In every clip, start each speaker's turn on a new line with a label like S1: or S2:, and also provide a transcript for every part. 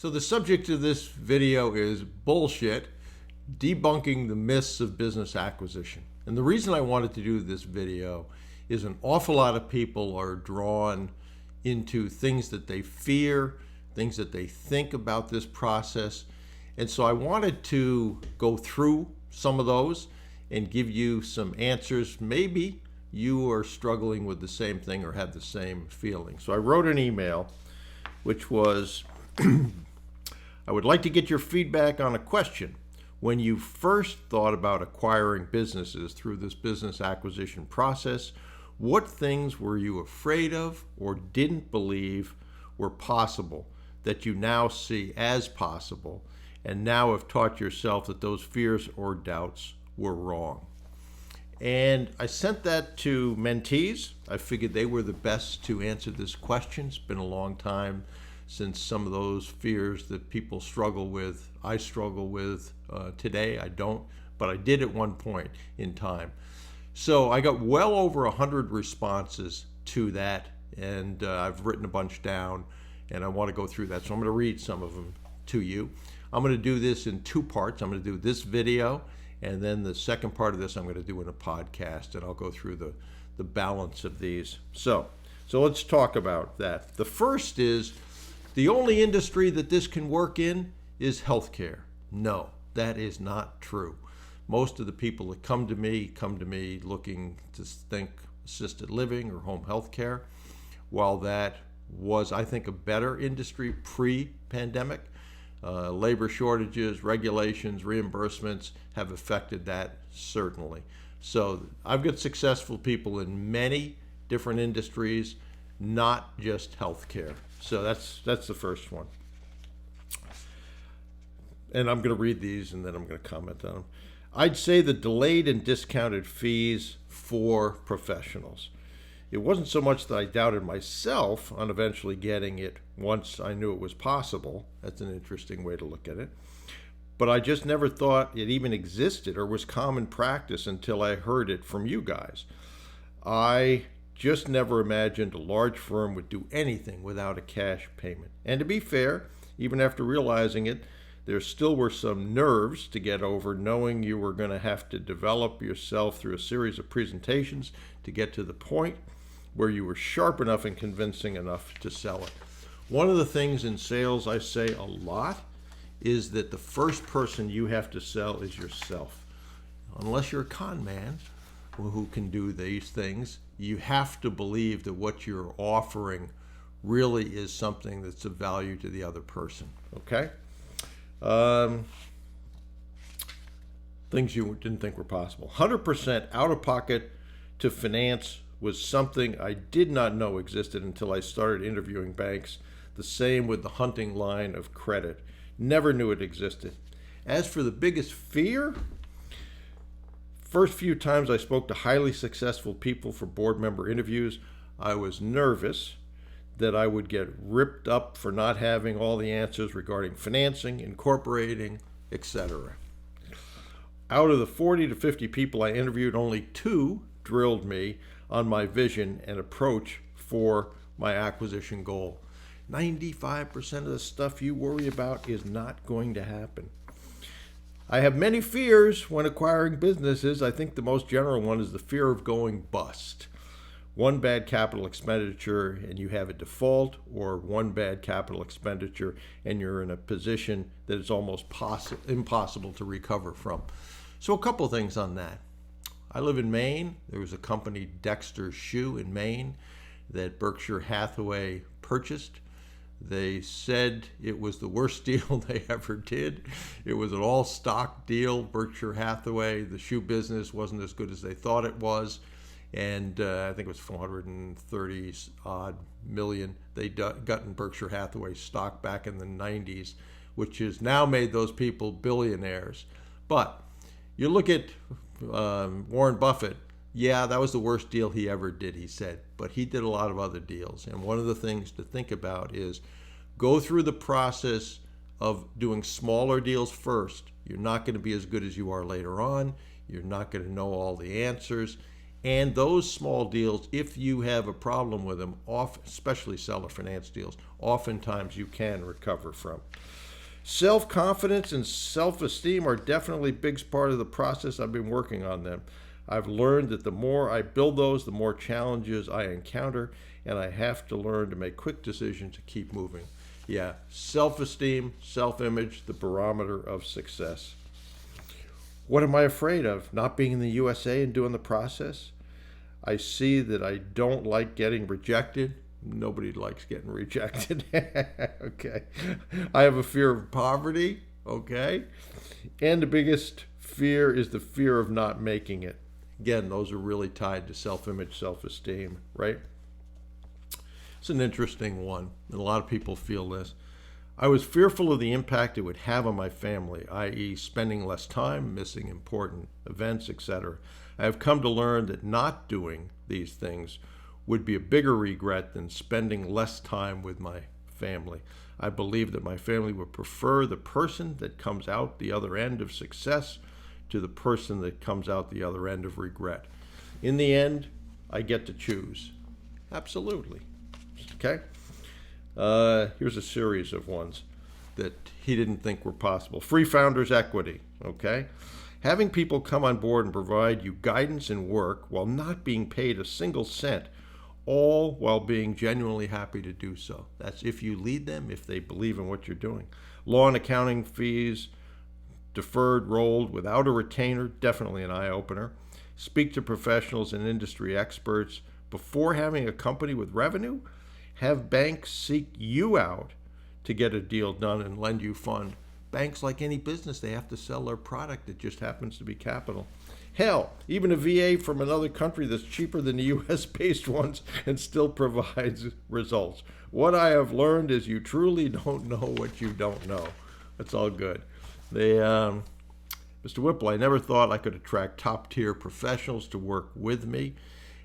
S1: So the subject of this video is bullshit, debunking the myths of business acquisition. And the reason I wanted to do this video is an awful lot of people are drawn into things that they fear, things that they think about this process. And so I wanted to go through some of those and give you some answers. Maybe you are struggling with the same thing or have the same feeling. So I wrote an email, which was, I would like to get your feedback on a question. When you first thought about acquiring businesses through this business acquisition process, what things were you afraid of or didn't believe were possible that you now see as possible and now have taught yourself that those fears or doubts were wrong? And I sent that to mentees. I figured they were the best to answer this question. It's been a long time since some of those fears that people struggle with, I struggle with today. I don't, but I did at one point in time. So I got well over 100 responses to that, and I've written a bunch down, and I want to go through that. So I'm going to read some of them to you. I'm going to do this in two parts. I'm going to do this video, and then the second part of this I'm going to do in a podcast, and I'll go through the balance of these. So let's talk about that. The first is, the only industry that this can work in is healthcare. No, that is not true. Most of the people that come to me looking to think assisted living or home health care. While that was, I think, a better industry pre-pandemic, labor shortages, regulations, reimbursements have affected that certainly. So I've got successful people in many different industries, not just healthcare. So that's the first one. And I'm going to read these and then I'm going to comment on them. I'd say the delayed and discounted fees for professionals. It wasn't so much that I doubted myself on eventually getting it once I knew it was possible. That's an interesting way to look at it. But I just never thought it even existed or was common practice until I heard it from you guys. I just never imagined a large firm would do anything without a cash payment. And to be fair, even after realizing it, there still were some nerves to get over, knowing you were going to have to develop yourself through a series of presentations to get to the point where you were sharp enough and convincing enough to sell it. One of the things in sales I say a lot is that the first person you have to sell is yourself. Unless you're a con man who can do these things, you have to believe that what you're offering really is something that's of value to the other person, okay? Things you didn't think were possible. 100% out-of-pocket to finance was something I did not know existed until I started interviewing banks. The same with the hunting line of credit. Never knew it existed. As for the biggest fear, first few times I spoke to highly successful people for board member interviews, I was nervous that I would get ripped up for not having all the answers regarding financing, incorporating, etc. Out of the 40 to 50 people I interviewed, only 2 drilled me on my vision and approach for my acquisition goal. 95% of the stuff you worry about is not going to happen. I have many fears when acquiring businesses. I think the most general one is the fear of going bust. One bad capital expenditure and you have a default, or one bad capital expenditure and you're in a position that is almost impossible to recover from. So a couple things on that. I live in Maine. There was a company, Dexter's Shoe in Maine, that Berkshire Hathaway purchased. They said it was the worst deal they ever did. It was an all-stock deal. Berkshire Hathaway, the shoe business, wasn't as good as they thought it was. And I think it was 430 odd million they got in Berkshire Hathaway stock back in the 90s, which has now made those people billionaires. But you look at Warren Buffett, yeah, that was the worst deal he ever did, he said. But he did a lot of other deals. And one of the things to think about is go through the process of doing smaller deals first. You're not going to be as good as you are later on. You're not going to know all the answers. And those small deals, if you have a problem with them, especially seller finance deals, oftentimes you can recover from. Self-confidence and self-esteem are definitely a big part of the process. I've been working on them. I've learned that the more I build those, the more challenges I encounter, and I have to learn to make quick decisions to keep moving. Yeah, self-esteem, self-image, the barometer of success. What am I afraid of? Not being in the USA and doing the process? I see that I don't like getting rejected. Nobody likes getting rejected. Okay. I have a fear of poverty. Okay. And the biggest fear is the fear of not making it. Again, those are really tied to self-image, self-esteem, right? It's an interesting one, and a lot of people feel this. I was fearful of the impact it would have on my family, i.e. spending less time, missing important events, etc. I have come to learn that not doing these things would be a bigger regret than spending less time with my family. I believe that my family would prefer the person that comes out the other end of success to the person that comes out the other end of regret. In the end, I get to choose. Absolutely. Okay? Here's a series of ones that he didn't think were possible. Free founders equity, okay? Having people come on board and provide you guidance and work while not being paid a single cent, all while being genuinely happy to do so. That's if you lead them, if they believe in what you're doing. Law and accounting fees, deferred, rolled, without a retainer, definitely an eye-opener. Speak to professionals and industry experts before having a company with revenue. Have banks seek you out to get a deal done and lend you fund. Banks, like any business, they have to sell their product. It just happens to be capital. Hell, even a VA from another country that's cheaper than the US-based ones and still provides results. What I have learned is you truly don't know what you don't know. That's all good. Mr. Whipple, I never thought I could attract top-tier professionals to work with me,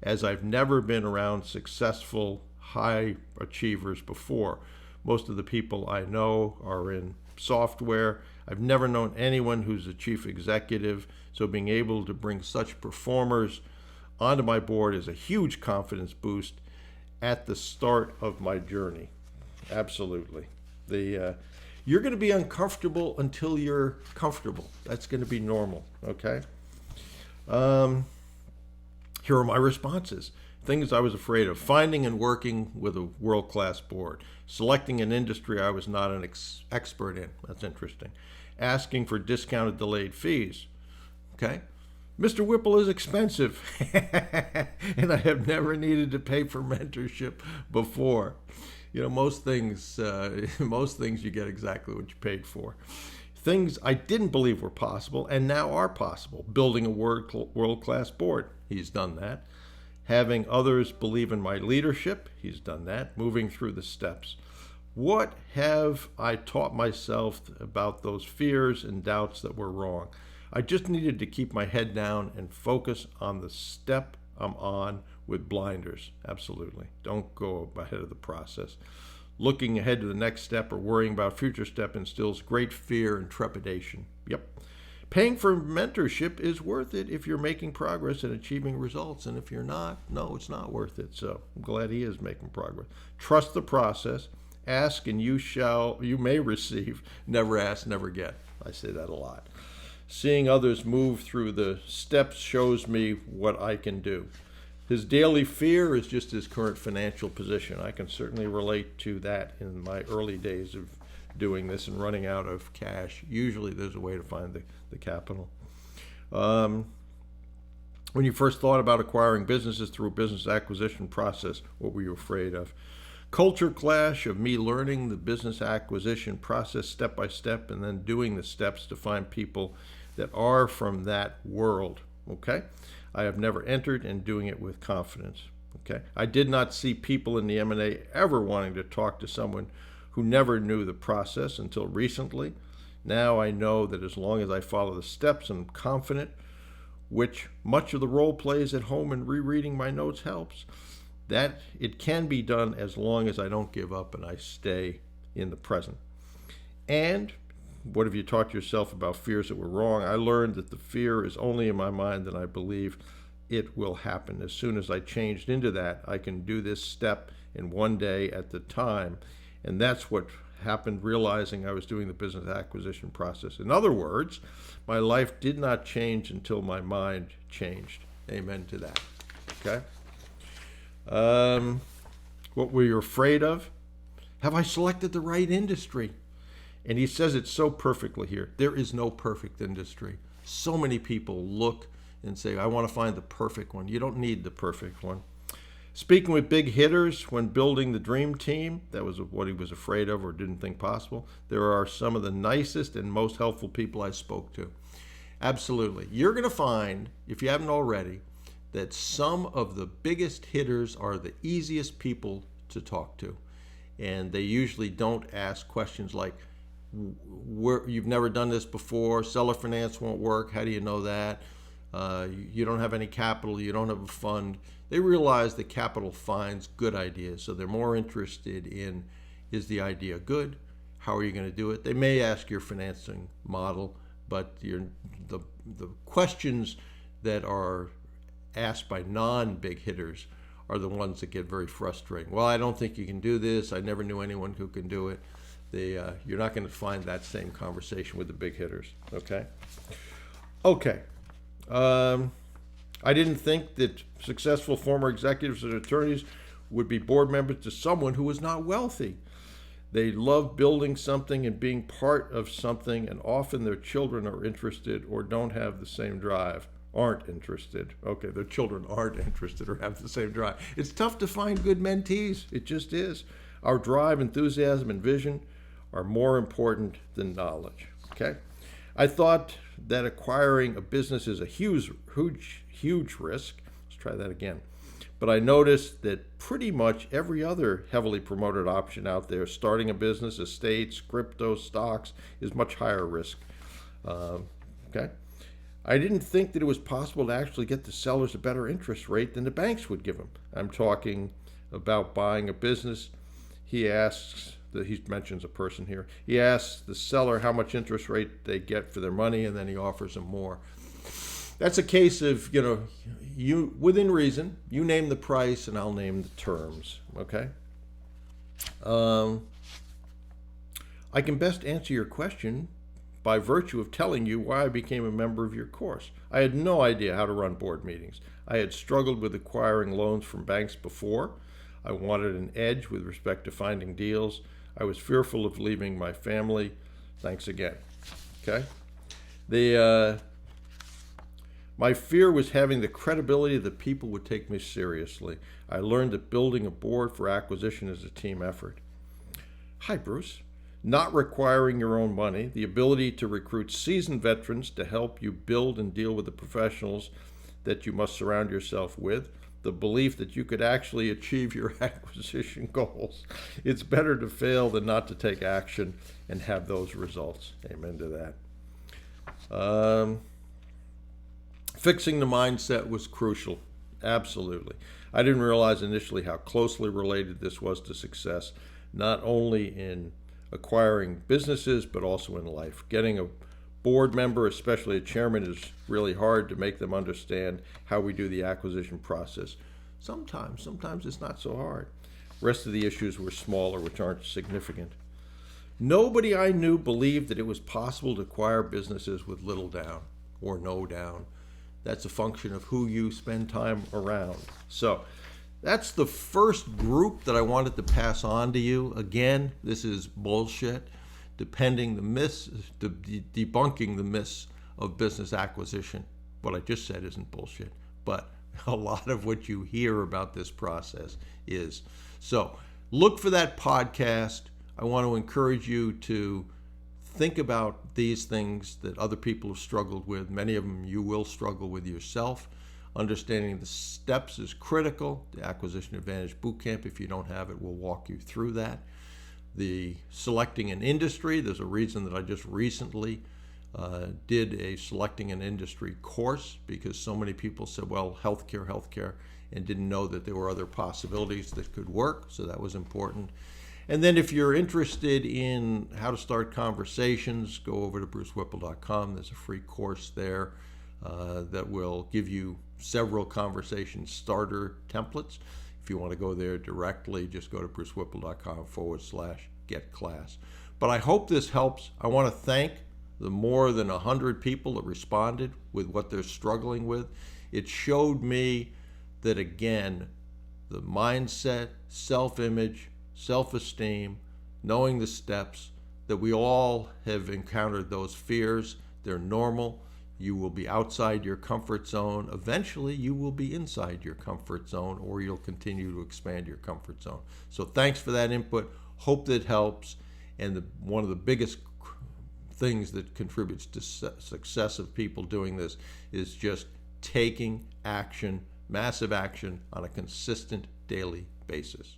S1: as I've never been around successful high achievers before. Most of the people I know are in software. I've never known anyone who's a chief executive, so being able to bring such performers onto my board is a huge confidence boost at the start of my journey. Absolutely. You're going to be uncomfortable until you're comfortable. That's going to be normal, okay? Here are my responses. Things I was afraid of: finding and working with a world-class board, selecting an industry I was not an expert in. That's interesting. Asking for discounted delayed fees. Okay. Mr. Whipple is expensive, and I have never needed to pay for mentorship before. You know, most things you get exactly what you paid for. Things I didn't believe were possible and now are possible. Building a world-class board. He's done that. Having others believe in my leadership. He's done that. Moving through the steps. What have I taught myself about those fears and doubts that were wrong? I just needed to keep my head down and focus on the step I'm on with blinders. Absolutely. Don't go ahead of the process. Looking ahead to the next step or worrying about future step instills great fear and trepidation. Yep. Paying for mentorship is worth it if you're making progress and achieving results. And if you're not, no, it's not worth it. So I'm glad he is making progress. Trust the process. Ask and you may receive. Never ask, never get. I say that a lot. Seeing others move through the steps shows me what I can do. His daily fear is just his current financial position. I can certainly relate to that in my early days of doing this and running out of cash. Usually there's a way to find the capital. When you first thought about acquiring businesses through a business acquisition process, what were you afraid of? Culture clash of me learning the business acquisition process step by step and then doing the steps to find people that are from that world. Okay? I have never entered and doing it with confidence. Okay? I did not see people in the M&A ever wanting to talk to someone who never knew the process until recently. Now I know that as long as I follow the steps and I'm confident, which much of the role plays at home and rereading my notes helps, that it can be done as long as I don't give up and I stay in the present. And what have you taught yourself about fears that were wrong? I learned that the fear is only in my mind, and I believe it will happen. As soon as I changed into that, I can do this step in one day at the time. And that's what happened, realizing I was doing the business acquisition process. In other words, my life did not change until my mind changed. Amen to that. Okay? What were you afraid of? Have I selected the right industry? And he says it so perfectly here. There is no perfect industry. So many people look and say, I want to find the perfect one. You don't need the perfect one. Speaking with big hitters when building the dream team, that was what he was afraid of or didn't think possible. There are some of the nicest and most helpful people I spoke to. Absolutely. You're going to find, if you haven't already, that some of the biggest hitters are the easiest people to talk to. And they usually don't ask questions like, you've never done this before, seller finance won't work, how do you know that? You don't have any capital, you don't have a fund. They realize that capital finds good ideas, so they're more interested in, is the idea good? How are you going to do it? They may ask your financing model, but the questions that are asked by non-big hitters are the ones that get very frustrating. Well, I don't think you can do this. I never knew anyone who can do it. You're not going to find that same conversation with the big hitters. Okay. I didn't think that successful former executives and attorneys would be board members to someone who was not wealthy. They love building something and being part of something, and often their children are interested or don't have the same drive. Aren't interested. Okay, their children aren't interested or have the same drive. It's tough to find good mentees. It just is. Our drive, enthusiasm, and vision are more important than knowledge. Okay? I thought that acquiring a business is a huge risk. Let's try that again. But I noticed that pretty much every other heavily promoted option out there, starting a business, estates, crypto, stocks, is much higher risk. Okay? I didn't think that it was possible to actually get the sellers a better interest rate than the banks would give them. I'm talking about buying a business. He mentions a person here. He asks the seller how much interest rate they get for their money, and then he offers them more. That's a case of, you within reason, you name the price and I'll name the terms. Okay? I can best answer your question by virtue of telling you why I became a member of your course. I had no idea how to run board meetings. I had struggled with acquiring loans from banks before. I wanted an edge with respect to finding deals. I was fearful of leaving my family. Thanks again. Okay? My fear was having the credibility that people would take me seriously. I learned that building a board for acquisition is a team effort. Hi, Bruce. Not requiring your own money, the ability to recruit seasoned veterans to help you build and deal with the professionals that you must surround yourself with, the belief that you could actually achieve your acquisition goals. It's better to fail than not to take action and have those results. Amen to that. Fixing the mindset was crucial. Absolutely. I didn't realize initially how closely related this was to success, not only in acquiring businesses, but also in life. Getting a board member, especially a chairman, is really hard to make them understand how we do the acquisition process. Sometimes it's not so hard. Rest of the issues were smaller, which aren't significant. Nobody I knew believed that it was possible to acquire businesses with little down or no down. That's a function of who you spend time around. So that's the first group that I wanted to pass on to you. Again, this is bullshit. Debunking the myths of business acquisition. What I just said isn't bullshit, but a lot of what you hear about this process is. So look for that podcast. I want to encourage you to think about these things that other people have struggled with. Many of them you will struggle with yourself. Understanding the steps is critical. The Acquisition Advantage Bootcamp, if you don't have it, will walk you through that. The selecting an industry, there's a reason that I just recently did a selecting an industry course, because so many people said, well, healthcare, and didn't know that there were other possibilities that could work, so that was important. And then if you're interested in how to start conversations, go over to brucewhipple.com. There's a free course there that will give you several conversation starter templates. If you want to go there directly, just go to brucewhipple.com/get class. But I hope this helps. I want to thank the more than 100 people that responded with what they're struggling with. It showed me that, again, the mindset, self-image, self-esteem, knowing the steps, that we all have encountered those fears. They're normal. You will be outside your comfort zone. Eventually, you will be inside your comfort zone, or you'll continue to expand your comfort zone. So thanks for that input. Hope that helps. And one of the biggest things that contributes to success of people doing this is just taking action, massive action, on a consistent daily basis.